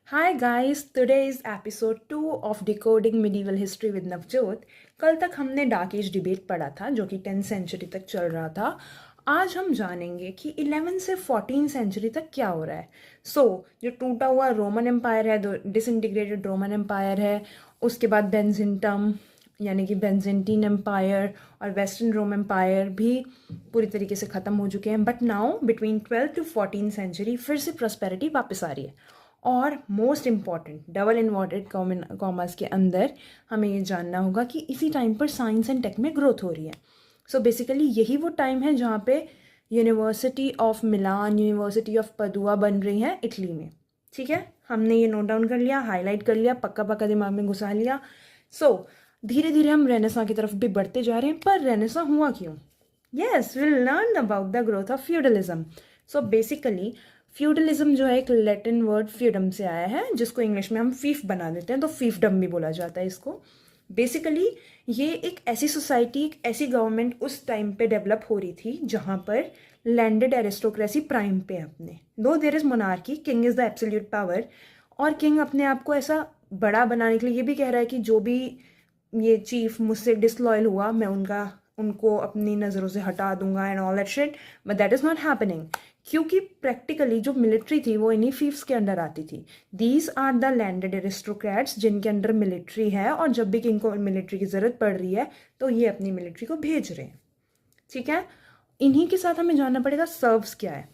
Hi guys, today is episode 2 of Decoding Medieval History with Navjot. कल तक हमने dark as debate पढ़ा था जो कि 10th सेंचुरी तक चल रहा था. आज हम जानेंगे कि 11 से 14 सेंचुरी तक क्या हो रहा है. जो टूटा हुआ रोमन एम्पायर है, डिसइंटीग्रेटेड रोमन एम्पायर है, उसके बाद बेंजिंटम यानी कि बेंजेंटीन एम्पायर और वेस्टर्न रोम एम्पायर भी पूरी तरीके से ख़त्म हो चुके हैं. But now between 12 to 14 century फिर से प्रॉस्पेरिटी वापस आ रही है. और most important double inverted commas के अंदर हमें ये जानना होगा कि इसी टाइम पर साइंस एंड टेक में ग्रोथ हो रही है. बेसिकली यही वो टाइम है जहाँ पे university of Milan, university of Padua बन रही है इटली में. ठीक है, हमने ये नोट डाउन कर लिया, हाईलाइट कर लिया, पक्का पक्का दिमाग में घुसा लिया. धीरे धीरे हम रेनेसा की तरफ भी बढ़ते जा रहे हैं. पर रेनेसा हुआ क्यों? Yes, will learn about the growth of feudalism. Basically feudalism जो है एक लैटिन वर्ड फ्यूडम से आया है, जिसको इंग्लिश में हम फीफ बना देते हैं, तो फीफडम भी बोला जाता है इसको. बेसिकली ये एक ऐसी सोसाइटी, एक ऐसी गवर्नमेंट उस टाइम पे डेवलप हो रही थी जहाँ पर लैंडेड एरिस्टोक्रेसी प्राइम पे अपने. दो there is monarchy, king is the absolute power. और किंग अपने आप को ऐसा बड़ा बनाने के लिए ये भी कह रहा है कि जो भी ये चीफ मुझसे डिसलॉयल हुआ मैं उनको अपनी नज़रों से हटा दूंगा and all that shit. But that is not happening, क्योंकि प्रैक्टिकली जो मिलिट्री थी वो इन्हीं फीफ्स के अंडर आती थी. These are the landed aristocrats जिनके अंडर मिलिट्री है, और जब भी किंग को मिलिट्री की ज़रूरत पड़ रही है तो ये अपनी मिलिट्री को भेज रहे हैं. ठीक है, इन्हीं के साथ हमें जानना पड़ेगा सर्व्स क्या है.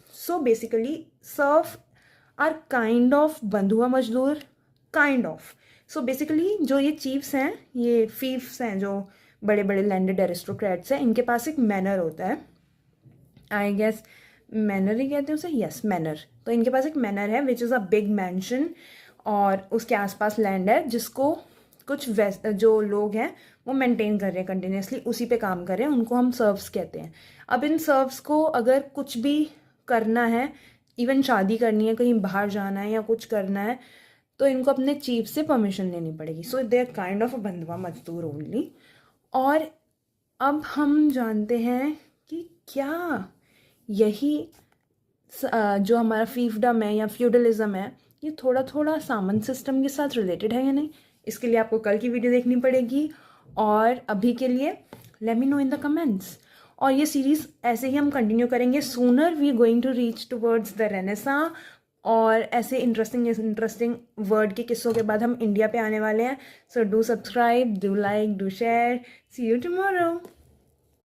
Basically serf are kind of बंधुआ मजदूर, काइंड ऑफ. बेसिकली जो ये चीफ्स हैं, ये फीफ्स हैं, जो बड़े बड़े लैंडेड एरिस्टोक्रेट्स हैं, इनके पास एक मैनर होता है. आई गेस मैनर ही कहते हैं उसे, यस मैनर. तो इनके पास एक मैनर है which is a big mention, और उसके आसपास लैंड है जिसको कुछ जो लोग हैं वो मेंटेन कर रहे हैं कंटिन्यूसली, उसी पे काम कर रहे हैं. उनको हम सर्व्स कहते हैं. अब इन सर्व्स को अगर कुछ भी करना है, इवन शादी करनी है, कहीं बाहर जाना है या कुछ करना है, तो इनको अपने चीफ से परमिशन लेनी पड़ेगी. They are kind of a बंधुआ मजदूर ओनली. और अब हम जानते हैं कि क्या यही जो हमारा फीफडम है या फ्यूडलिज्म है, ये थोड़ा थोड़ा सामंत सिस्टम के साथ रिलेटेड है या नहीं. इसके लिए आपको कल की वीडियो देखनी पड़ेगी. और अभी के लिए let me know in the comments. और ये सीरीज़ ऐसे ही हम कंटिन्यू करेंगे. Sooner we going to reach towards the renaissance, और ऐसे इंटरेस्टिंग वर्ड के किस्सों के बाद हम इंडिया पे आने वाले हैं. Do subscribe, do like, do share. See you tomorrow.